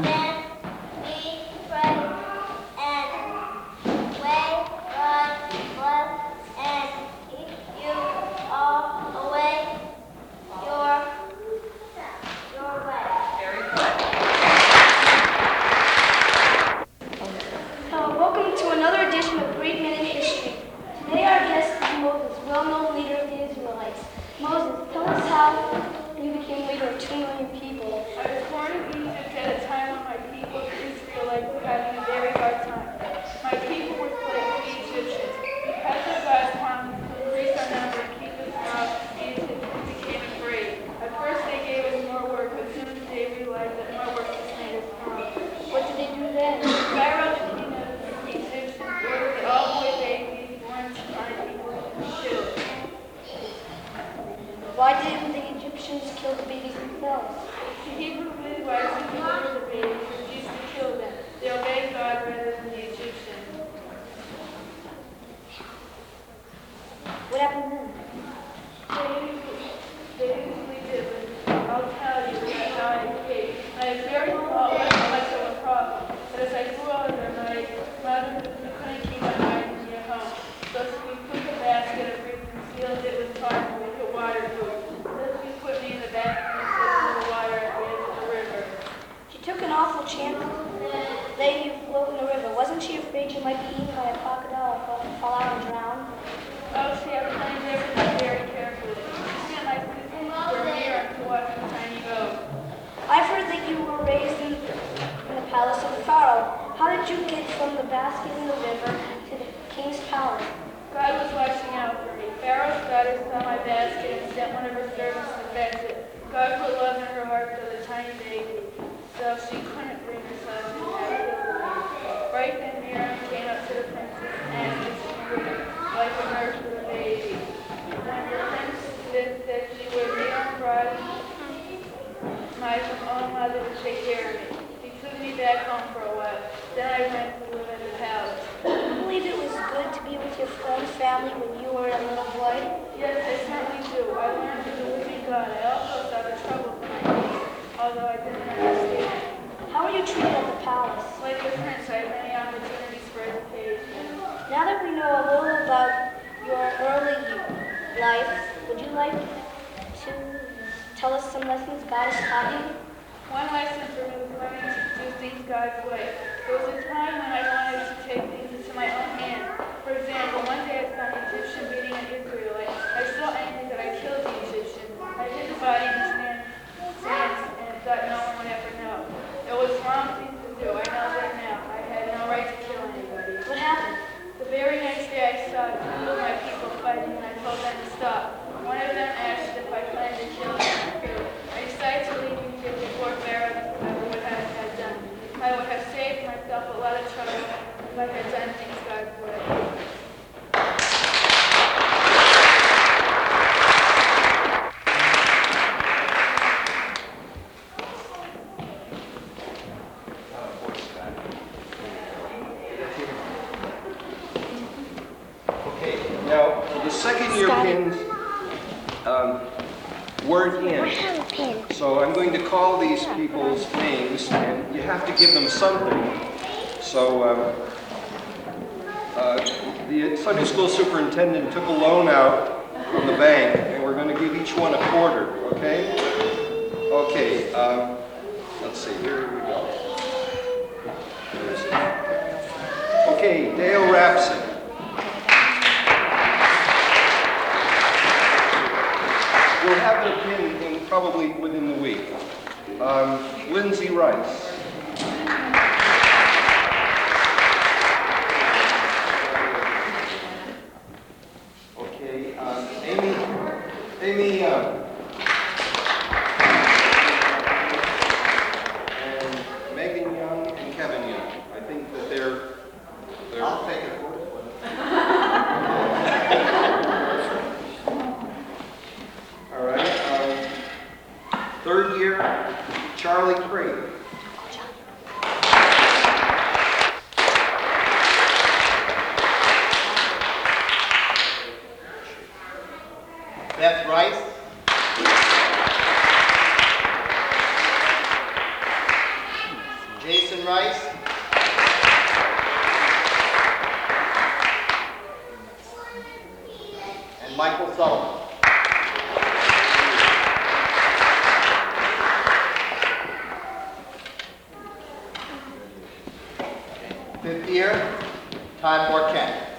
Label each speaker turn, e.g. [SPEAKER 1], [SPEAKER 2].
[SPEAKER 1] then we pray and way God bless and keep you all away your way.
[SPEAKER 2] Very good.
[SPEAKER 3] Welcome to another edition of Great Men in History. Today our guest is Moses, well-known leader of the Israelites. Moses, tell us how you became leader of 2 million people.
[SPEAKER 4] I was born in Egypt at a time when my people, the Israelites, were having a very hard time. My people were slaves to the Egyptians. Because of God's promise to increase our number and keep us out, the Egyptians became afraid. At first they gave us more work, but soon they realized that more work just made us strong.
[SPEAKER 3] What did they do then?
[SPEAKER 4] Pharaoh, the king of the Egyptians, ordered that all boy babies born to my people be killed.
[SPEAKER 3] Why didn't the Egyptians kill the babies themselves?
[SPEAKER 4] The Hebrew midwives who delivered the babies refused to kill them. They obeyed God rather than the Egyptians.
[SPEAKER 3] What happened then?
[SPEAKER 4] They usually did, but I'll tell you that how I escaped. I was very small, it wasn't much of a problem. But as I grew older, my mother couldn't keep my mind in your home. So we took a basket of fruit and sealed it with tarp and we put water to it. Then she put me in the basket and put it in the water at the edge of the river.
[SPEAKER 3] She took an awful chance letting you float in the river. Wasn't she afraid you might be eaten by a crocodile or fall out and drown?
[SPEAKER 4] Oh, see, I planned everything very carefully. She sent my sisters for a mirror to watch the tiny boat.
[SPEAKER 3] I've heard that you were raised in the palace of Pharaoh. How did you get from the basket in the river to the king's palace?
[SPEAKER 4] God was watching out for me. Pharaoh's daughter saw my basket and sent one of her servants to fetch it. God put love in her heart for the tiny baby, so she couldn't bring herself to have it with me. Right then Miriam came up to the princess and asked if she would like a nurse for the baby. When the princess said she would, Miriam brought my own mother to take care of me. She took me back home for a while. Then I went to live in the palace.
[SPEAKER 3] Do you believe it was good to be with your own family when you were a little boy?
[SPEAKER 4] Yes, I certainly do. I learned to believe in God. I also saw the trouble for my people, although I didn't understand.
[SPEAKER 3] How were you treated at the palace?
[SPEAKER 4] Like a prince, I had many opportunities for education.
[SPEAKER 3] Now that we know a little about your early life, would you like to tell us some lessons God has taught you?
[SPEAKER 4] One lesson for me was learning to do things God's way. There was a time when I wanted to take things into my own hands. For example, one day I saw an Egyptian beating an Israelite. I was so angry that I killed the Egyptian. I hid the body in the sand and thought no one would ever know. It was the wrong thing to do. I know that now. I had no right to kill anybody.
[SPEAKER 3] What happened?
[SPEAKER 4] The very next day I saw two of my people fighting and I told them to stop. One of them asked if I planned to kill them too. I decided to leave Egypt before Pharaoh discovered what I had done. I would have saved myself a lot of trouble if I had done things God's way.
[SPEAKER 5] Okay, now the second year pins weren't in. So I'm going to call these people's names and you have to give them something. So the Sunday school superintendent took a loan out from the bank and we're going to give each one a quarter, okay? Okay, let's see, here we go. Okay, Dale Rapson. We'll have it in probably within the week. Lindsay Rice. Okay, Amy and Megan Young and Kevin Young. I think that they're I'll take it. All right. Third year, Charlie Craig.
[SPEAKER 6] Beth Rice.
[SPEAKER 2] and Michael Sullivan. Fifth year, Ty Borkent.